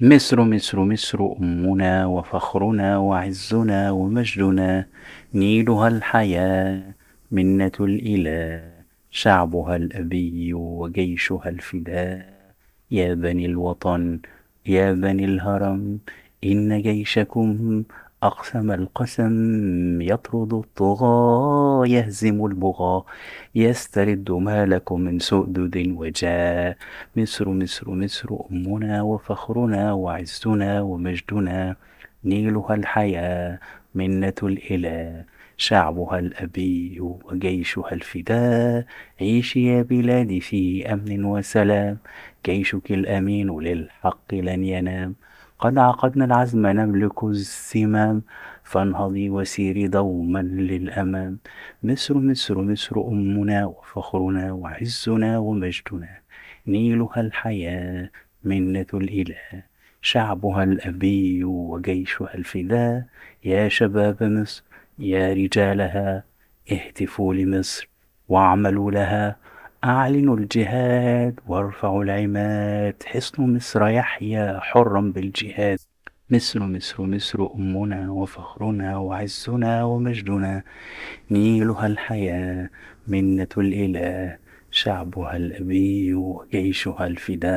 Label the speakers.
Speaker 1: مصر مصر مصر أمنا وفخرنا وعزنا ومجدنا، نيلها الحياة منة الإله، شعبها الأبي وجيشها الفداء. يا بني الوطن يا بني الهرم، إن جيشكم أقسم القسم، يطرد الطغاة يهزم البغاة، يسترد ما لكم من سؤدد وجاه. مصر مصر مصر أمنا وفخرنا وعزنا ومجدنا، نيلها الحياة منة الإله، شعبها الأبي وجيشها الفداء. عيشي يا بلادي في أمن وسلام، جيشك الأمين للحق لن ينام. قد عقدنا العزم نملك الزمام، فانهضي وسيري دوما للأمام. مصر مصر مصر أمنا وفخرنا وعزنا ومجدنا، نيلها الحياة منة الإله، شعبها الأبي وجيشها الفداء. يا شباب مصر يا رجالها، اهتفوا لمصر واعملوا لها، أعلنوا الجهاد وارفعوا العماد، حصن مصر يحيا حرا بالجهاد. مصر مصر مصر أمنا وفخرنا وعزنا ومجدنا، نيلها الحياة منة الإله، شعبها الأبي وجيشها الفداء.